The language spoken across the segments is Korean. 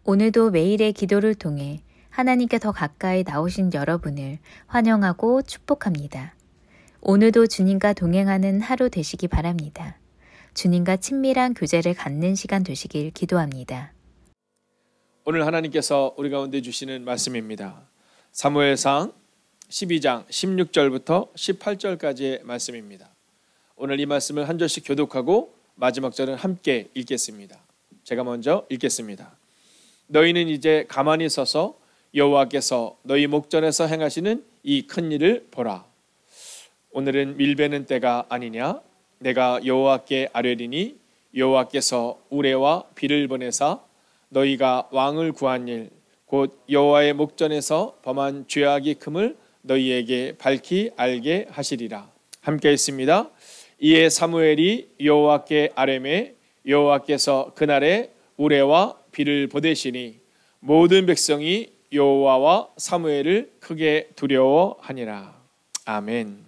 오늘도 매일의 기도를 통해 하나님께 더 가까이 나오신 여러분을 환영하고 축복합니다. 오늘도 주님과 동행하는 하루 되시기 바랍니다. 주님과 친밀한 교제를 갖는 시간 되시길 기도합니다. 오늘 하나님께서 우리 가운데 주시는 말씀입니다. 사무엘상 12장 16절부터 18절까지의 말씀입니다. 오늘 이 말씀을 한 절씩 교독하고 마지막 절은 함께 읽겠습니다. 제가 먼저 읽겠습니다. 너희는 이제 가만히 서서 여호와께서 너희 목전에서 행하시는 이 큰 일을 보라. 오늘은 밀베는 때가 아니냐? 내가 여호와께 아뢰리니 여호와께서 우레와 비를 보내사 너희가 왕을 구한 일 곧 여호와의 목전에서 범한 죄악이 큼을 너희에게 밝히 알게 하시리라. 함께 있습니다. 이에 사무엘이 여호와께 아뢰매 여호와께서 그날에 우레와 비를 보내시니 모든 백성이 여호와와 사무엘을 크게 두려워하니라. 아멘.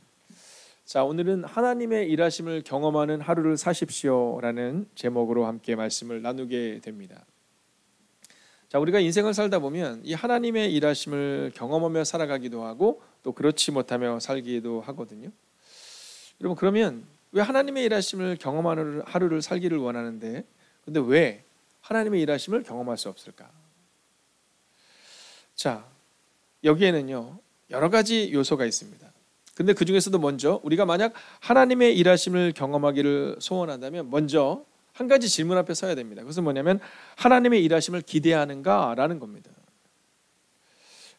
자, 오늘은 하나님의 일하심을 경험하는 하루를 사십시오라는 제목으로 함께 말씀을 나누게 됩니다. 자, 우리가 인생을 살다 보면 이 하나님의 일하심을 경험하며 살아가기도 하고 또 그렇지 못하며 살기도 하거든요. 여러분, 그러면 왜 하나님의 일하심을 경험하는 하루를 살기를 원하는데 근데 왜 하나님의 일하심을 경험할 수 없을까? 자, 여기에는요 여러 가지 요소가 있습니다. 근데 그 중에서도 먼저 우리가 만약 하나님의 일하심을 경험하기를 소원한다면 먼저 한 가지 질문 앞에 서야 됩니다. 그것은 뭐냐면 하나님의 일하심을 기대하는가라는 겁니다.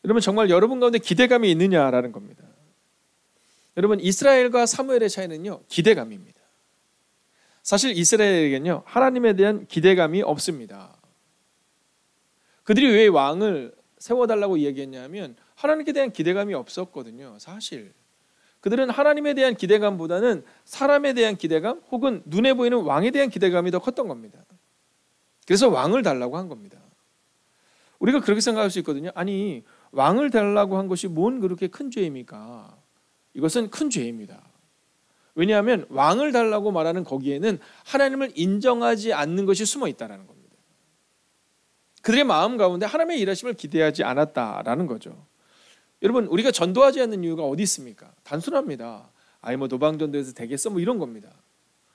여러분, 정말 여러분 가운데 기대감이 있느냐라는 겁니다. 여러분, 이스라엘과 사무엘의 차이는요 기대감입니다. 사실 이스라엘에게는요 하나님에 대한 기대감이 없습니다. 그들이 왜 왕을 세워달라고 이야기했냐면 하나님께 대한 기대감이 없었거든요. 사실 그들은 하나님에 대한 기대감보다는 사람에 대한 기대감 혹은 눈에 보이는 왕에 대한 기대감이 더 컸던 겁니다. 그래서 왕을 달라고 한 겁니다. 우리가 그렇게 생각할 수 있거든요. 아니, 왕을 달라고 한 것이 뭔 그렇게 큰 죄입니까? 이것은 큰 죄입니다. 왜냐하면 왕을 달라고 말하는 거기에는 하나님을 인정하지 않는 것이 숨어 있다는 겁니다. 그들의 마음 가운데 하나님의 일하심을 기대하지 않았다라는 거죠. 여러분, 우리가 전도하지 않는 이유가 어디 있습니까? 단순합니다. 아니 뭐 노방전도해서 되겠어? 뭐 이런 겁니다.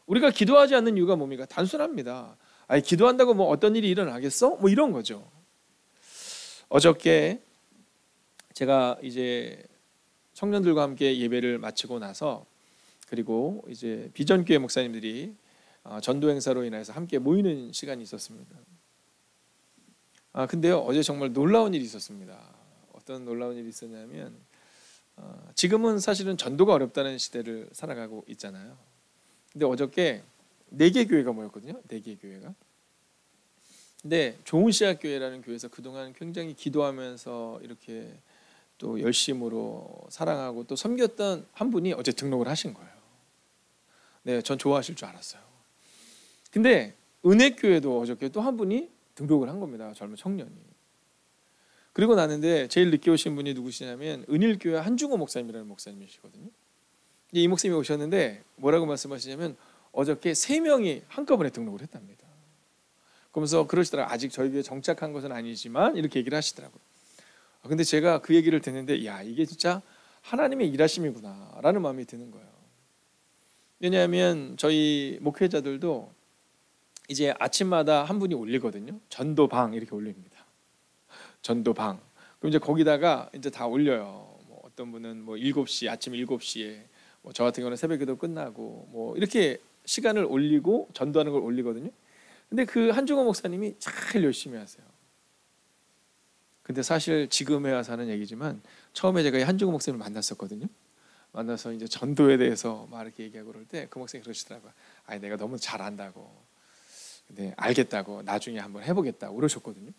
우리가 기도하지 않는 이유가 뭡니까? 단순합니다. 아니 기도한다고 뭐 어떤 일이 일어나겠어? 뭐 이런 거죠. 어저께 제가 이제 청년들과 함께 예배를 마치고 나서 그리고 이제 비전교회 목사님들이 전도 행사로 인해서 함께 모이는 시간이 있었습니다. 근데요 어제 정말 놀라운 일이 있었습니다. 어떤 놀라운 일이 있었냐면 지금은 사실은 전도가 어렵다는 시대를 살아가고 있잖아요. 근데 어저께 4개 교회가 모였거든요. 4개 교회가. 근데 좋은 씨앗 교회라는 교회에서 그동안 굉장히 기도하면서 이렇게 또 열심으로 사랑하고 또 섬겼던 한 분이 어제 등록을 하신 거예요. 네, 전 좋아하실 줄 알았어요. 근데 은혜교회도 어저께 또 한 분이 등록을 한 겁니다. 젊은 청년이. 그리고 나는데 제일 늦게 오신 분이 누구시냐면 은일교회 한중호 목사님이라는 목사님이시거든요. 이 목사님이 오셨는데 뭐라고 말씀하시냐면 어저께 3명이 한꺼번에 등록을 했답니다. 그러면서 그러시더라고요. 아직 저희 교회에 정착한 것은 아니지만 이렇게 얘기를 하시더라고요. 근데 제가 그 얘기를 듣는데 야, 이게 진짜 하나님의 일하심이구나 라는 마음이 드는 거예요. 왜냐하면 저희 목회자들도 이제 아침마다 한 분이 올리거든요. 전도방 이렇게 올립니다. 전도방. 그럼 이제 거기다가 이제 다 올려요. 뭐 어떤 분은 뭐 7시 아침 7시에 뭐 저 같은 경우는 새벽기도 끝나고 뭐 이렇게 시간을 올리고 전도하는 걸 올리거든요. 근데 그 한중호 목사님이 잘 열심히 하세요. 근데 사실 지금에 와서 하는 얘기지만 처음에 제가 이 한중호 목사님을 만났었거든요. 만나서 이제 전도에 대해서 막 이렇게 얘기하고 그럴 때 그 목사님이 그러시더라고요. 아니 내가 너무 잘 안다고. 근데 알겠다고 나중에 한번 해보겠다고 그러셨거든요.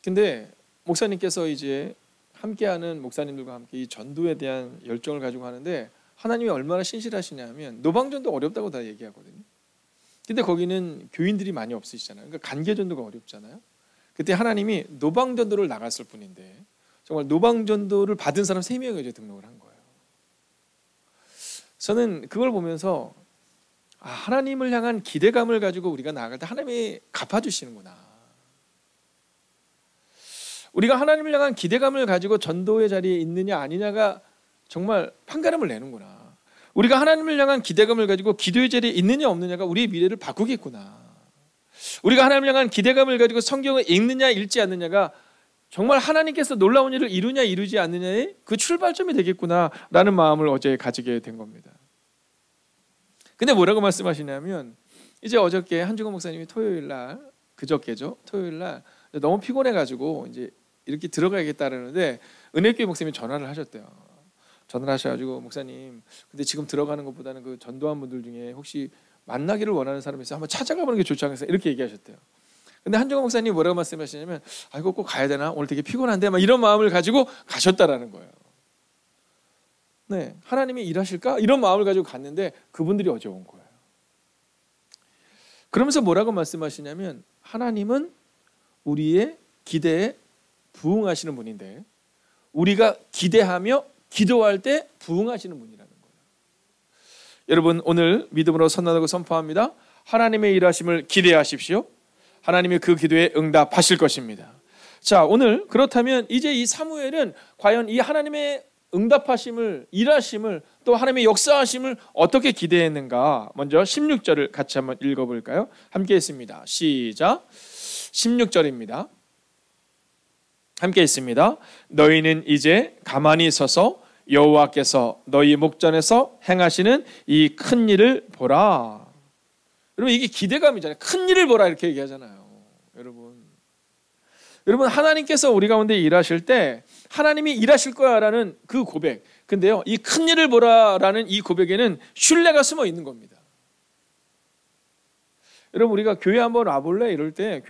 근데 목사님께서 이제 함께하는 목사님들과 함께 이 전도에 대한 열정을 가지고 하는데 하나님이 얼마나 신실하시냐면 노방전도 어렵다고 다 얘기하거든요. 근데 거기는 교인들이 많이 없으시잖아요. 그러니까 간계전도가 어렵잖아요. 그때 하나님이 노방전도를 나갔을 뿐인데 정말 노방전도를 받은 사람 3명이 이제 등록을 한 거예요. 저는 그걸 보면서 하나님을 향한 기대감을 가지고 우리가 나아갈 때 하나님이 갚아주시는구나. 우리가 하나님을 향한 기대감을 가지고 전도의 자리에 있느냐 아니냐가 정말 판가름을 내는구나. 우리가 하나님을 향한 기대감을 가지고 기도의 자리에 있느냐 없느냐가 우리의 미래를 바꾸겠구나. 우리가 하나님을 향한 기대감을 가지고 성경을 읽느냐 읽지 않느냐가 정말 하나님께서 놀라운 일을 이루냐 이루지 않느냐의 그 출발점이 되겠구나라는 마음을 어제 가지게 된 겁니다. 근데 뭐라고 말씀하시냐면 이제 어저께 한중호 목사님이 토요일 날 그저께죠. 토요일 날 너무 피곤해가지고 이제 이렇게 들어가야겠다라는데 은혜교회 목사님이 전화를 하셨대요. 전화를 하셔가지고 목사님, 근데 지금 들어가는 것보다는 그 전도한 분들 중에 혹시 만나기를 원하는 사람이 있어요? 한번 찾아가 보는 게 좋지 않겠어요? 이렇게 얘기하셨대요. 근데 한종호 목사님이 뭐라고 말씀하시냐면 이거 꼭 가야 되나? 오늘 되게 피곤한데 막 이런 마음을 가지고 가셨다라는 거예요. 네, 하나님이 일하실까? 이런 마음을 가지고 갔는데 그분들이 어제 온 거예요. 그러면서 뭐라고 말씀하시냐면 하나님은 우리의 기대에 부응하시는 분인데 우리가 기대하며 기도할 때 부응하시는 분이라는 거예요. 여러분 오늘 믿음으로 선언하고 선포합니다. 하나님의 일하심을 기대하십시오. 하나님이 그 기도에 응답하실 것입니다. 자, 오늘 그렇다면 이제 이 사무엘은 과연 이 하나님의 응답하심을, 일하심을, 또 하나님의 역사하심을 어떻게 기대했는가? 먼저 16절을 같이 한번 읽어볼까요? 함께 했습니다. 시작. 16절입니다. 함께 했습니다. 너희는 이제 가만히 서서 여호와께서 너희 목전에서 행하시는 이 큰 일을 보라. 여러분 이게 기대감이잖아요. 큰 일을 보라 이렇게 얘기하잖아요. 여러분 하나님께서 우리 가운데 일하실 때 하나님이 일하실 거야라는 그 고백. 근데요, 이 큰 일을 보라라는 이 고백에는 신뢰가 숨어 있는 겁니다. 여러분 우리가 교회 한번 와볼래 이럴 때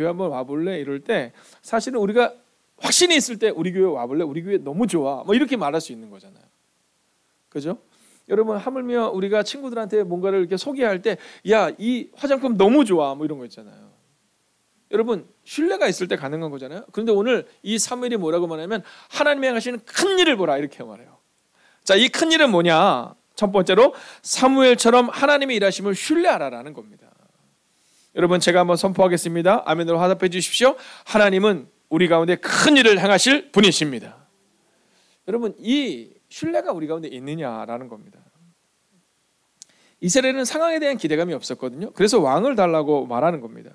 사실은 우리가 확신이 있을 때 우리 교회 와볼래? 우리 교회 너무 좋아. 뭐 이렇게 말할 수 있는 거잖아요. 그죠? 여러분 하물며 우리가 친구들한테 뭔가를 이렇게 소개할 때 야, 이 화장품 너무 좋아. 뭐 이런 거 있잖아요. 여러분 신뢰가 있을 때 가능한 거잖아요. 그런데 오늘 이 사무엘이 뭐라고 말하냐면 하나님이 행하시는 큰 일을 보라 이렇게 말해요. 자, 이 큰 일은 뭐냐? 첫 번째로 사무엘처럼 하나님의 일하심을 신뢰하라라는 겁니다. 여러분 제가 한번 선포하겠습니다. 아멘으로 화답해 주십시오. 하나님은 우리 가운데 큰 일을 행하실 분이십니다. 여러분 이 신뢰가 우리 가운데 있느냐라는 겁니다. 이스라엘은 상황에 대한 기대감이 없었거든요. 그래서 왕을 달라고 말하는 겁니다.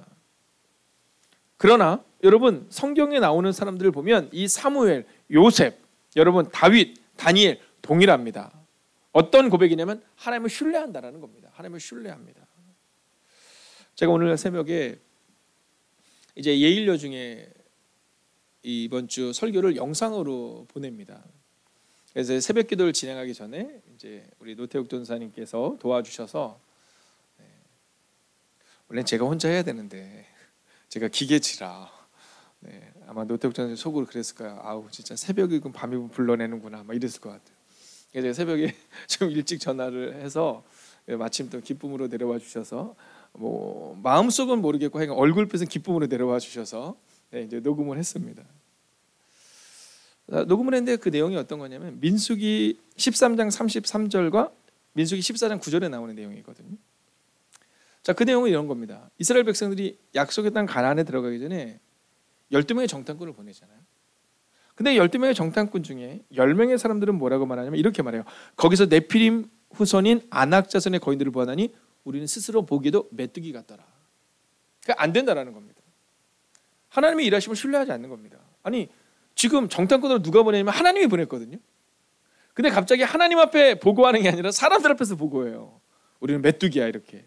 그러나 여러분 성경에 나오는 사람들을 보면 이 사무엘, 요셉, 여러분 다윗, 다니엘 동일합니다. 어떤 고백이냐면 하나님을 신뢰한다라는 겁니다. 하나님을 신뢰합니다. 제가 오늘 새벽에 이제 예일여 중에 이번 주 설교를 영상으로 보냅니다. 그래서 새벽 기도를 진행하기 전에 이제 우리 노태욱 전사님께서 도와주셔서 원래 제가 혼자 해야 되는데 제가 기계치라 아마 노태욱 전사님 속으로 그랬을 거예요. 아우 진짜 새벽이고 밤이고 불러내는구나 막 이랬을 것 같아요. 그래서 제가 새벽에 좀 일찍 전화를 해서 마침 또 기쁨으로 내려와 주셔서 뭐 마음속은 모르겠고 하여간 얼굴빛은 기쁨으로 내려와 주셔서 이제 녹음을 했습니다. 녹음을 했는데 그 내용이 어떤 거냐면 민수기 13장 33절과 민수기 14장 9절에 나오는 내용이거든요. 자, 그 내용은 이런 겁니다. 이스라엘 백성들이 약속의 땅 가나안에 들어가기 전에 12명의 정탐꾼을 보내잖아요. 근데 12명의 정탐꾼 중에 10명의 사람들은 뭐라고 말하냐면 이렇게 말해요. 거기서 네피림 후손인 아낙 자손의 거인들을 보았나니 우리는 스스로 보기에도 메뚜기 같더라. 그러니까 안 된다라는 겁니다. 하나님의 일하심을 신뢰하지 않는 겁니다. 아니 지금 정탐꾼으로 누가 보내냐면 하나님이 보냈거든요. 근데 갑자기 하나님 앞에 보고하는 게 아니라 사람들 앞에서 보고해요. 우리는 메뚜기야 이렇게.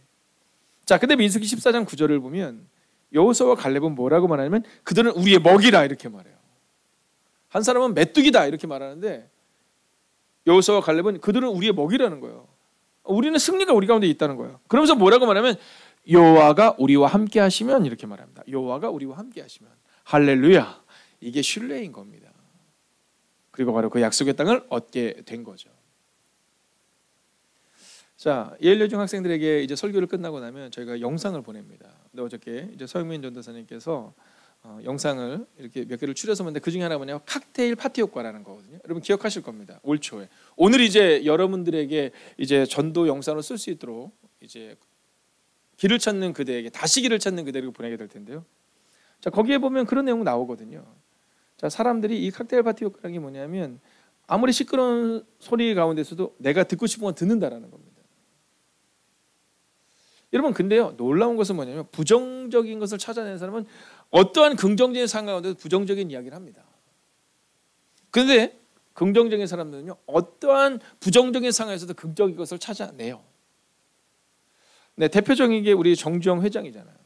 자, 근데 민수기 14장 9절을 보면 여호수아와 갈렙은 뭐라고 말하냐면 그들은 우리의 먹이라 이렇게 말해요. 한 사람은 메뚜기다 이렇게 말하는데 여호수아와 갈렙은 그들은 우리의 먹이라는 거예요. 우리는 승리가 우리 가운데 있다는 거예요. 그러면서 뭐라고 말하면 여호와가 우리와 함께 하시면 이렇게 말합니다. 여호와가 우리와 함께 하시면 할렐루야. 이게 신뢰인 겁니다. 그리고 바로 그 약속의 땅을 얻게 된 거죠. 자, 예일여중 학생들에게 이제 설교를 끝나고 나면 저희가 영상을 보냅니다. 근데 어저께 이제 서영민 전도사님께서 영상을 이렇게 몇 개를 추려서 봤는데 그 중에 하나가 뭐냐면 칵테일 파티 효과라는 거거든요. 여러분 기억하실 겁니다. 올 초에 오늘 이제 여러분들에게 이제 전도 영상을 쓸 수 있도록 이제 길을 찾는 그대에게 다시 길을 찾는 그대에게 보내게 될 텐데요. 자, 거기에 보면 그런 내용 나오거든요. 자, 사람들이 이 칵테일 파티 효과라는 게 뭐냐면 아무리 시끄러운 소리 가운데서도 내가 듣고 싶은 건 듣는다라는 겁니다. 여러분, 근데요, 놀라운 것은 뭐냐면 부정적인 것을 찾아내는 사람은 어떠한 긍정적인 상황 가운데도 부정적인 이야기를 합니다. 그런데 긍정적인 사람들은요, 어떠한 부정적인 상황에서도 긍정적인 것을 찾아내요. 네, 대표적인 게 우리 정주영 회장이잖아요.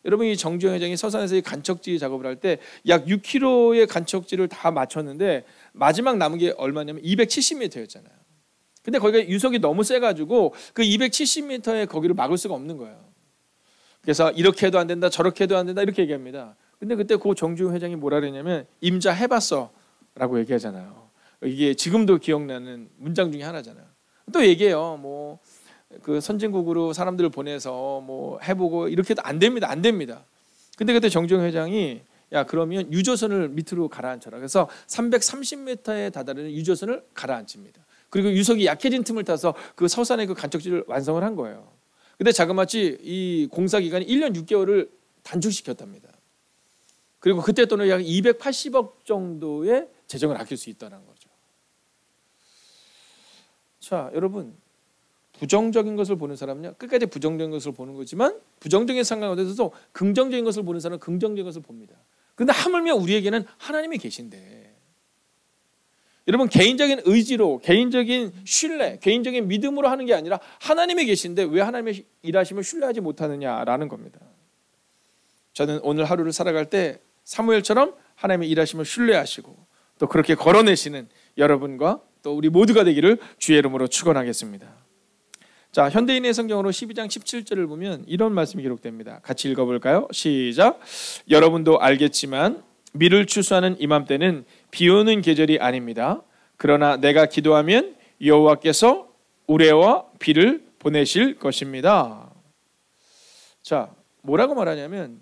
여러분, 이 정주영 회장이 서산에서 이 간척지 작업을 할 때 약 6km의 간척지를 다 마쳤는데 마지막 남은 게 얼마냐면 270m였잖아요. 근데 거기가 유속이 너무 세가지고 그 270m의 거기를 막을 수가 없는 거예요. 그래서 이렇게 해도 안 된다, 저렇게 해도 안 된다 이렇게 얘기합니다. 근데 그때 그 정주영 회장이 뭐라 그랬냐면 임자 해봤어 라고 얘기하잖아요. 이게 지금도 기억나는 문장 중에 하나잖아요. 또 얘기해요. 뭐 그 선진국으로 사람들을 보내서 뭐 해보고 이렇게 해도 안 됩니다. 안 됩니다. 근데 그때 정주영 회장이 야, 그러면 유조선을 밑으로 가라앉혀라. 그래서 330m에 다다르는 유조선을 가라앉힙니다. 그리고 유속이 약해진 틈을 타서 그 서산의 그 간척지를 완성을 한 거예요. 근데 자그마치 이 공사 기간이 1년 6개월을 단축시켰답니다. 그리고 그때 돈을 약 280억 정도의 재정을 아낄 수 있다는 거죠. 자, 여러분, 부정적인 것을 보는 사람은요, 끝까지 부정적인 것을 보는 거지만 부정적인 상황 가운데서도 긍정적인 것을 보는 사람은 긍정적인 것을 봅니다. 그런데 하물며 우리에게는 하나님이 계신데, 여러분, 개인적인 의지로, 개인적인 신뢰, 개인적인 믿음으로 하는 게 아니라 하나님이 계신데 왜 하나님의 일하심을 신뢰하지 못하느냐라는 겁니다. 저는 오늘 하루를 살아갈 때 사무엘처럼 하나님의 일하심을 신뢰하시고 또 그렇게 걸어내시는 여러분과 또 우리 모두가 되기를 주의 이름으로 축원하겠습니다. 자, 현대인의 성경으로 12장 17절을 보면 이런 말씀이 기록됩니다. 같이 읽어볼까요? 시작. 여러분도 알겠지만 밀을 추수하는 이맘때는 비 오는 계절이 아닙니다. 그러나 내가 기도하면 여호와께서 우레와 비를 보내실 것입니다. 자, 뭐라고 말하냐면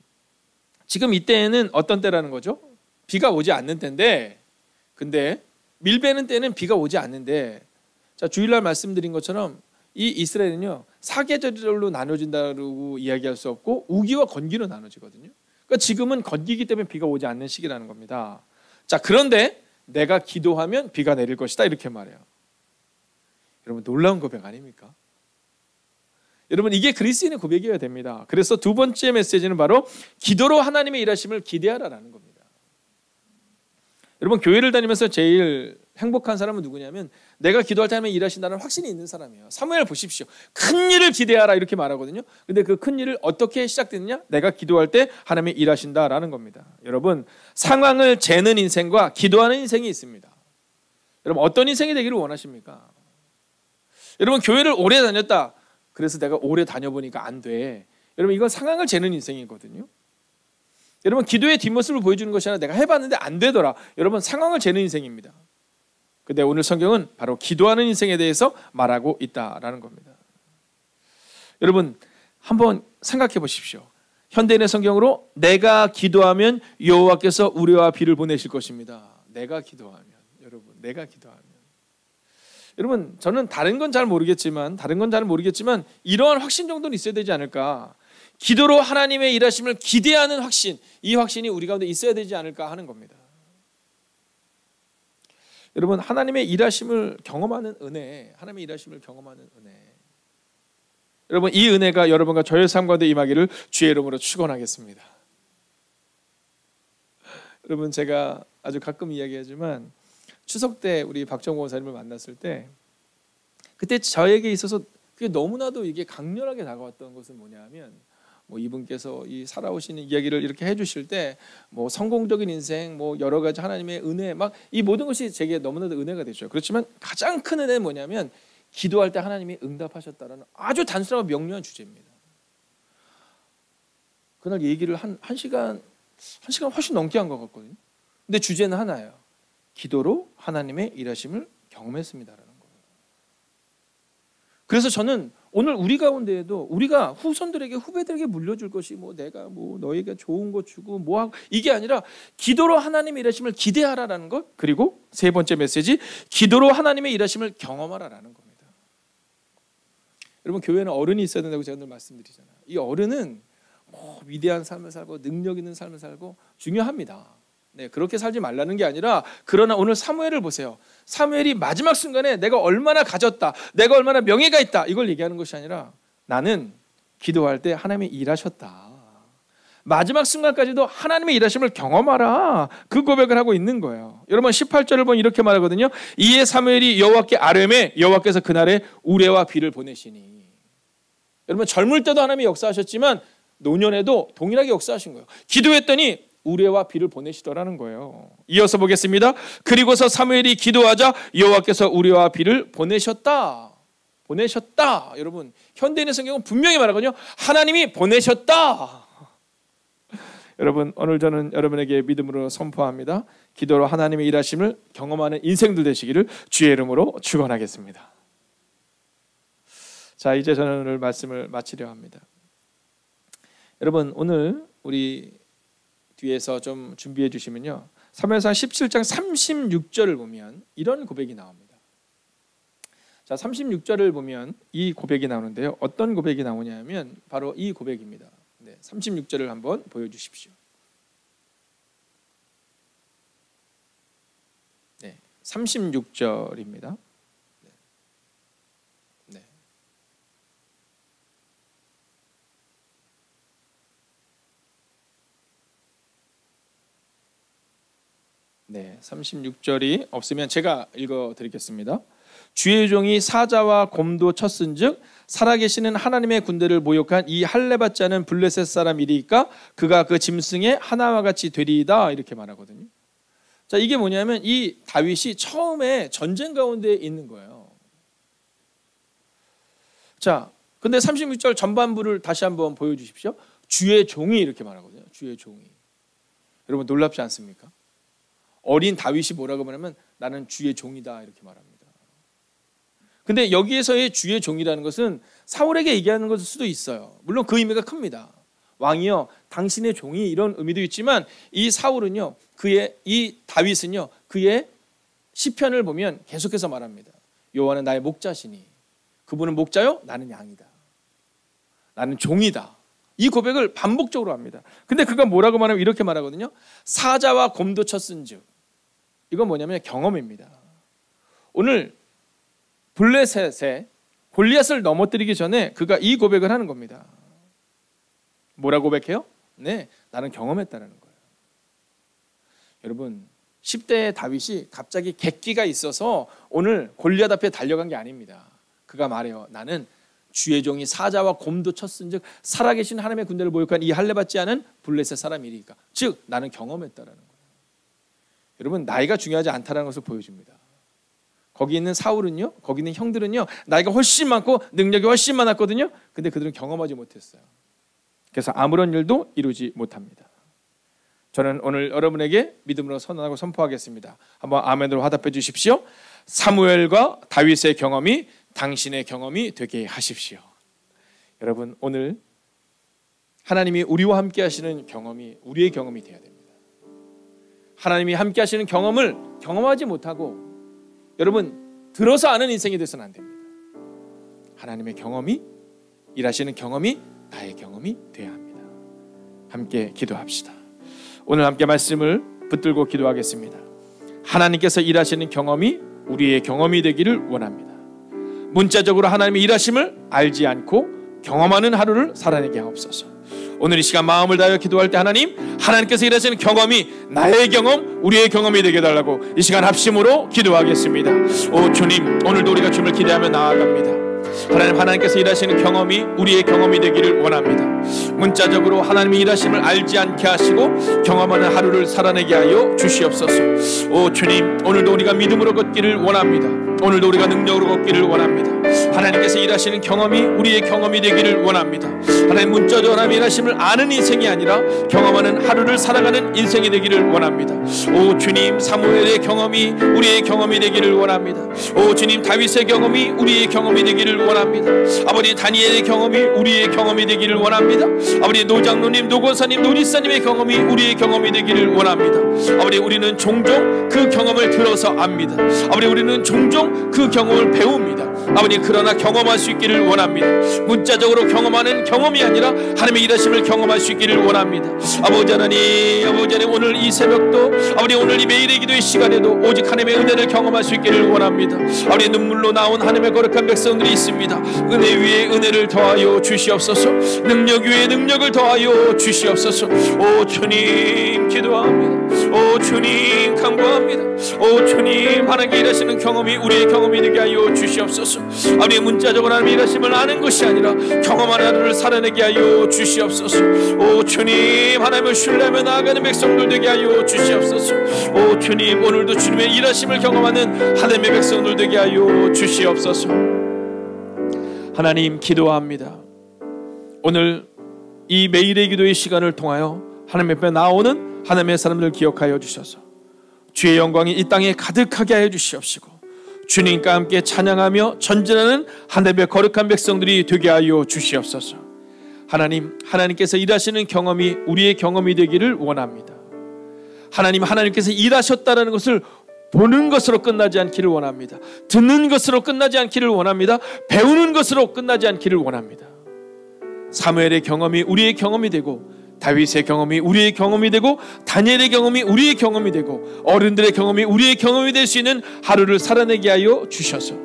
지금 이때는 어떤 때라는 거죠? 비가 오지 않는 때인데, 근데 밀베는 때는 비가 오지 않는데, 자, 주일날 말씀드린 것처럼 이 이스라엘은요, 사계절로 나눠진다고 이야기할 수 없고 우기와 건기로 나눠지거든요. 그러니까 지금은 건기기 때문에 비가 오지 않는 시기라는 겁니다. 자, 그런데 내가 기도하면 비가 내릴 것이다 이렇게 말해요. 여러분, 놀라운 고백 아닙니까? 여러분, 이게 그리스인의 고백이어야 됩니다. 그래서 두 번째 메시지는 바로 기도로 하나님의 일하심을 기대하라라는 겁니다. 여러분, 교회를 다니면서 제일 행복한 사람은 누구냐면 내가 기도할 때 하나님이 일하신다는 확신이 있는 사람이에요. 사무엘 보십시오. 큰 일을 기대하라 이렇게 말하거든요. 근데 그 큰 일을 어떻게 시작됐느냐? 내가 기도할 때 하나님이 일하신다라는 겁니다. 여러분, 상황을 재는 인생과 기도하는 인생이 있습니다. 여러분, 어떤 인생이 되기를 원하십니까? 여러분, 교회를 오래 다녔다. 그래서 내가 오래 다녀보니까 안 돼. 여러분, 이건 상황을 재는 인생이거든요. 여러분, 기도의 뒷모습을 보여주는 것이 아니라 내가 해봤는데 안 되더라. 여러분, 상황을 재는 인생입니다. 근데 오늘 성경은 바로 기도하는 인생에 대해서 말하고 있다라는 겁니다. 여러분, 한번 생각해 보십시오. 현대인의 성경으로 내가 기도하면 여호와께서 우리와 비를 보내실 것입니다. 내가 기도하면, 여러분, 내가 기도하면. 여러분, 저는 다른 건 잘 모르겠지만 이러한 확신 정도는 있어야 되지 않을까. 기도로 하나님의 일하심을 기대하는 확신, 이 확신이 우리 가운데 있어야 되지 않을까 하는 겁니다. 여러분, 하나님의 일하심을 경험하는 은혜, 하나님의 일하심을 경험하는 은혜. 여러분, 이 은혜가 여러분과 저의 삶 가운데 임하기를 주의 이름으로 축원하겠습니다. 여러분, 제가 아주 가끔 이야기하지만 추석 때 우리 박정호 원사님을 만났을 때 그때 저에게 있어서 그게 너무나도 이게 강렬하게 다가왔던 것은 뭐냐면 뭐 이분께서 이 살아오시는 이야기를 이렇게 해주실 때 뭐 성공적인 인생, 뭐 여러 가지 하나님의 은혜, 막 이 모든 것이 제게 너무나도 은혜가 되죠. 그렇지만 가장 큰 은혜는 뭐냐면 기도할 때 하나님이 응답하셨다라는 아주 단순하고 명료한 주제입니다. 그날 얘기를 한 시간 훨씬 넘게 한 것 같거든요. 근데 주제는 하나예요. 기도로 하나님의 일하심을 경험했습니다라는 거예요. 그래서 저는 오늘 우리 가운데에도 우리가 후손들에게, 후배들에게 물려줄 것이 뭐 내가 뭐 너에게 좋은 거 주고 뭐 하고 이게 아니라 기도로 하나님의 일하심을 기대하라라는 것, 그리고 세 번째 메시지, 기도로 하나님의 일하심을 경험하라라는 겁니다. 여러분, 교회는 어른이 있어야 된다고 제가 늘 말씀드리잖아요. 이 어른은 뭐 위대한 삶을 살고 능력 있는 삶을 살고 중요합니다. 네, 그렇게 살지 말라는 게 아니라, 그러나 오늘 사무엘을 보세요. 사무엘이 마지막 순간에 내가 얼마나 가졌다, 내가 얼마나 명예가 있다, 이걸 얘기하는 것이 아니라 나는 기도할 때 하나님이 일하셨다. 마지막 순간까지도 하나님의 일하심을 경험하라. 그 고백을 하고 있는 거예요. 여러분 18절을 보면 이렇게 말하거든요. 이에 사무엘이 여호와께 아뢰매 여호와께서 그날에 우레와 비를 보내시니. 여러분 젊을 때도 하나님이 역사하셨지만 노년에도 동일하게 역사하신 거예요. 기도했더니 우레와 비를 보내시더라는 거예요. 이어서 보겠습니다. 그리고서 사무엘이 기도하자 여호와께서 우레와 비를 보내셨다. 보내셨다. 여러분 현대인의 성경은 분명히 말하거든요. 하나님이 보내셨다. 여러분 오늘 저는 여러분에게 믿음으로 선포합니다. 기도로 하나님의 일하심을 경험하는 인생들 되시기를 주의 이름으로 축원하겠습니다. 자, 이제 저는 오늘 말씀을 마치려 합니다. 여러분 오늘 우리 뒤에서 좀 준비해 주시면요, 사무엘상 17장 36절을 보면 이런 고백이 나옵니다. 자, 36절을 보면 이 고백이 나오는데요, 어떤 고백이 나오냐면 바로 이 고백입니다. 네, 36절을 한번 보여주십시오. 네, 36절입니다. 네, 36절이 없으면 제가 읽어드리겠습니다. 주의 종이 사자와 곰도 쳤은즉 살아계시는 하나님의 군대를 모욕한 이 할례받지 않은 블레셋 사람이리까 그가 그 짐승의 하나와 같이 되리이다, 이렇게 말하거든요. 자, 이게 뭐냐면 이 다윗이 처음에 전쟁 가운데 있는 거예요. 자, 근데 36절 전반부를 다시 한번 보여주십시오. 주의 종이 이렇게 말하거든요. 주의 종이. 여러분 놀랍지 않습니까? 어린 다윗이 뭐라고 말하면 나는 주의 종이다, 이렇게 말합니다. 근데 여기에서의 주의 종이라는 것은 사울에게 얘기하는 것일 수도 있어요. 물론 그 의미가 큽니다. 왕이여 당신의 종이, 이런 의미도 있지만 이 사울은요, 이 다윗은요, 그의 시편을 보면 계속해서 말합니다. 여호와는 나의 목자시니 그분은 목자요, 나는 양이다. 나는 종이다. 이 고백을 반복적으로 합니다. 근데 그가 뭐라고 말하면 이렇게 말하거든요. 사자와 곰도 쳤은즉. 이건 뭐냐면 경험입니다. 오늘 블레셋에 골리앗을 넘어뜨리기 전에 그가 이 고백을 하는 겁니다. 뭐라고 고백해요? 네, 나는 경험했다는 거예요. 여러분 10대의 다윗이 갑자기 객기가 있어서 오늘 골리앗 앞에 달려간 게 아닙니다. 그가 말해요. 나는 주의 종이 사자와 곰도 쳤은즉 살아계신 하나님의 군대를 모욕한 이 할례받지 않은 블레셋 사람이리까. 즉 나는 경험했다라는 거예요. 여러분 나이가 중요하지 않다는 것을 보여줍니다. 거기 있는 사울은요, 거기 있는 형들은요, 나이가 훨씬 많고 능력이 훨씬 많았거든요. 근데 그들은 경험하지 못했어요. 그래서 아무런 일도 이루지 못합니다. 저는 오늘 여러분에게 믿음으로 선언하고 선포하겠습니다. 한번 아멘으로 화답해 주십시오. 사무엘과 다윗의 경험이 당신의 경험이 되게 하십시오. 여러분 오늘 하나님이 우리와 함께 하시는 경험이 우리의 경험이 되어야 됩니다. 하나님이 함께 하시는 경험을 경험하지 못하고 여러분 들어서 아는 인생이 돼서는 안 됩니다. 하나님의 경험이, 일하시는 경험이 나의 경험이 되어야 합니다. 함께 기도합시다. 오늘 함께 말씀을 붙들고 기도하겠습니다. 하나님께서 일하시는 경험이 우리의 경험이 되기를 원합니다. 문자적으로 하나님의 일하심을 알지 않고 경험하는 하루를 살아내게 하옵소서. 오늘 이 시간 마음을 다하여 기도할 때 하나님께서 일하시는 경험이 나의 경험, 우리의 경험이 되게 해달라고 이 시간 합심으로 기도하겠습니다. 오 주님, 오늘도 우리가 주님을 기대하며 나아갑니다. 하나님께서 일하시는 경험이 우리의 경험이 되기를 원합니다. 문자적으로 하나님의 일하심을 알지 않게 하시고 경험하는 하루를 살아내게 하여 주시옵소서. 오 주님, 오늘도 우리가 믿음으로 걷기를 원합니다. 오늘도 우리가 능력으로 걷기를 원합니다. 하나님께서 일하시는 경험이 우리의 경험이 되기를 원합니다. 하나님 문자적으로 하나님의 일하심을 아는 인생이 아니라 경험하는 하루를 살아가는 인생이 되기를 원합니다. 오 주님, 사무엘의 경험이 우리의 경험이 되기를 원합니다. 오 주님, 다윗의 경험이 우리의 경험이 되기를 되기를 원합니다. 아버지 다니엘의 경험이 우리의 경험이 되기를 원합니다. 아버지 노장로님, 노권사님, 노지사님의 경험이 우리의 경험이 되기를 원합니다. 아버지 우리는 종종 그 경험을 들어서 압니다. 아버지 우리는 종종 그 경험을 배웁니다. 아버지 그러나 경험할 수 있기를 원합니다. 문자적으로 경험하는 경험이 아니라 하나님의 일하심을 경험할 수 있기를 원합니다. 아버지 하나님 오늘 이 새벽도 아버지 오늘 이 매일의 기도의 시간에도 오직 하나님의 은혜를 경험할 수 있기를 원합니다. 아버지 눈물로 나온 하나님의 거룩한 백성들이 있습니다. 은혜 위에 은혜를 더하여 주시옵소서. 능력 위에 능력을 더하여 주시옵소서. 오 주님 기도합니다. 오 주님 간구합니다. 오 주님 하나님께 일하시는 경험이 우리의 경험이 되게 하여 주시옵소서. 아버지 문자적으로 하나님의 일하심을 아는 것이 아니라 경험하는 하루를 살아내게 하여 주시옵소서. 오 주님 하나님을 신뢰하며 나아가는 백성들 되게 하여 주시옵소서. 오 주님 오늘도 주님의 일하심을 경험하는 하나님의 백성들 되게 하여 주시옵소서. 하나님 기도합니다. 오늘 이 매일의 기도의 시간을 통하여 하나님 앞에 나오는 하나님의 사람들 기억하여 주셔서 주의 영광이 이 땅에 가득하게 하여 주시옵시고 주님과 함께 찬양하며 전진하는 하나님의 거룩한 백성들이 되게 하여 주시옵소서. 하나님께서 일하시는 경험이 우리의 경험이 되기를 원합니다. 하나님께서 일하셨다는 것을 보는 것으로 끝나지 않기를 원합니다. 듣는 것으로 끝나지 않기를 원합니다. 배우는 것으로 끝나지 않기를 원합니다. 사무엘의 경험이 우리의 경험이 되고 다윗의 경험이 우리의 경험이 되고 다니엘의 경험이 우리의 경험이 되고 어른들의 경험이 우리의 경험이 될 수 있는 하루를 살아내게 하여 주셔서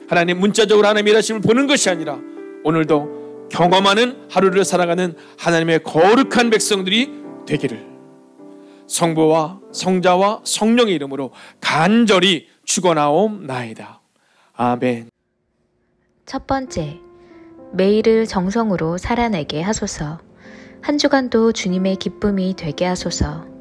하나님 문자적으로 하나님의 일하심을 보는 것이 아니라 오늘도 경험하는 하루를 살아가는 하나님의 거룩한 백성들이 되기를 성부와 성자와 성령의 이름으로 간절히 축원하옵나이다. 아멘. 첫 번째, 매일을 정성으로 살아내게 하소서. 한 주간도 주님의 기쁨이 되게 하소서.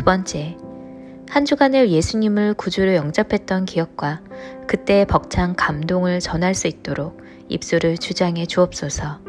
두 번째, 한 주간을 예수님을 구주로 영접했던 기억과 그때의 벅찬 감동을 전할 수 있도록 입술을 주장해 주옵소서.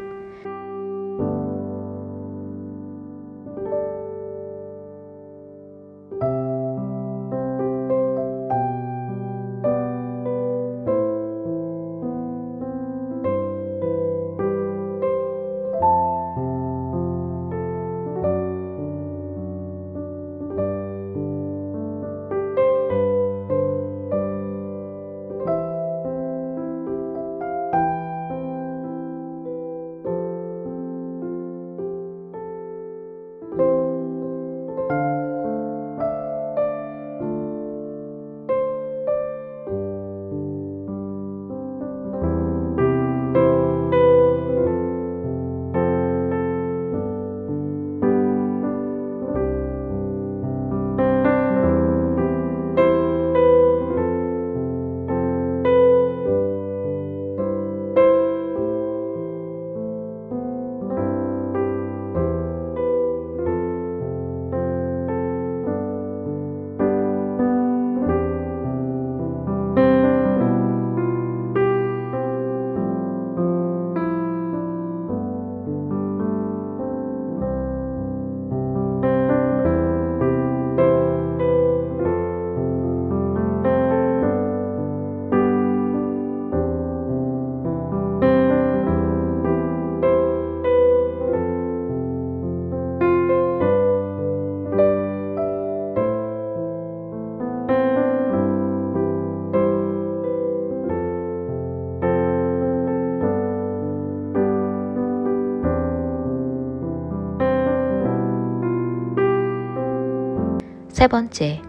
세 번째,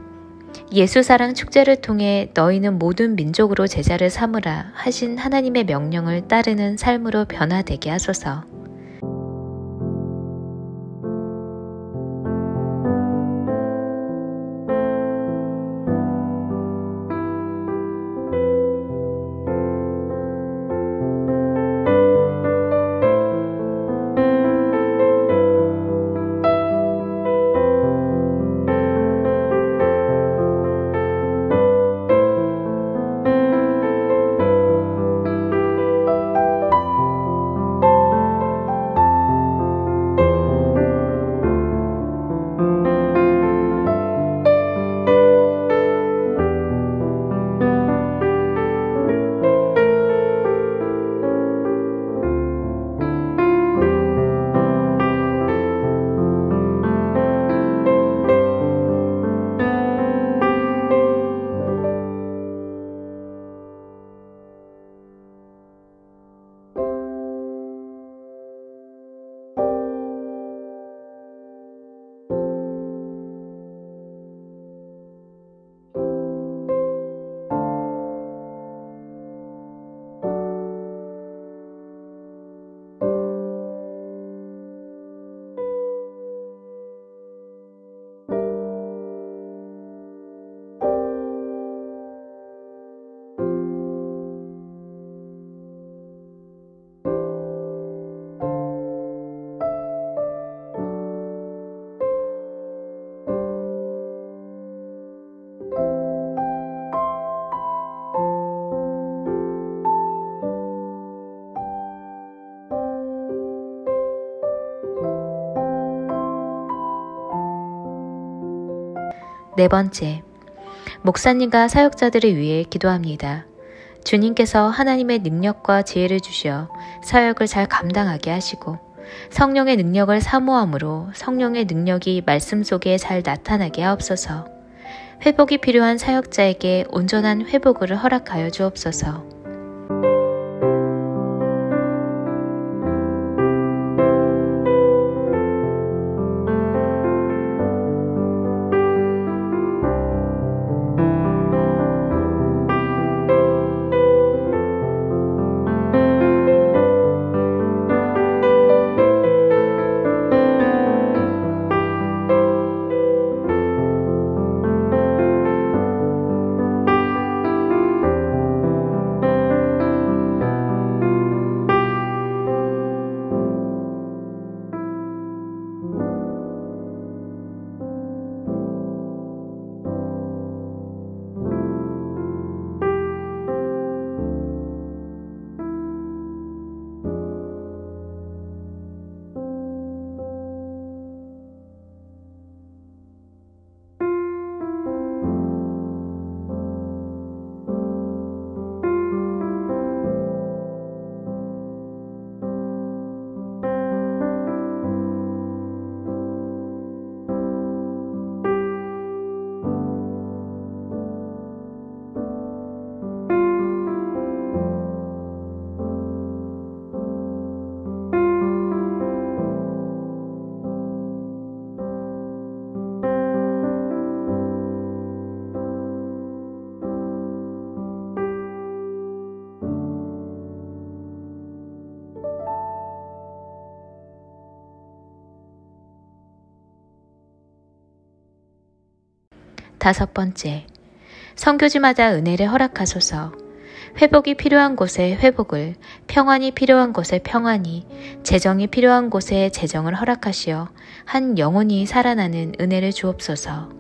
예수사랑 축제를 통해 너희는 모든 민족으로 제자를 삼으라 하신 하나님의 명령을 따르는 삶으로 변화되게 하소서. 네 번째, 목사님과 사역자들을 위해 기도합니다. 주님께서 하나님의 능력과 지혜를 주시어 사역을 잘 감당하게 하시고 성령의 능력을 사모함으로 성령의 능력이 말씀 속에 잘 나타나게 하옵소서. 회복이 필요한 사역자에게 온전한 회복을 허락하여 주옵소서. 다섯 번째, 선교지마다 은혜를 허락하소서. 회복이 필요한 곳에 회복을, 평안이 필요한 곳에 평안이, 재정이 필요한 곳에 재정을 허락하시어 한 영혼이 살아나는 은혜를 주옵소서.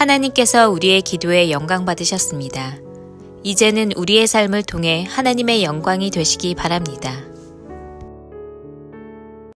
하나님께서 우리의 기도에 영광 받으셨습니다. 이제는 우리의 삶을 통해 하나님의 영광이 되시기 바랍니다.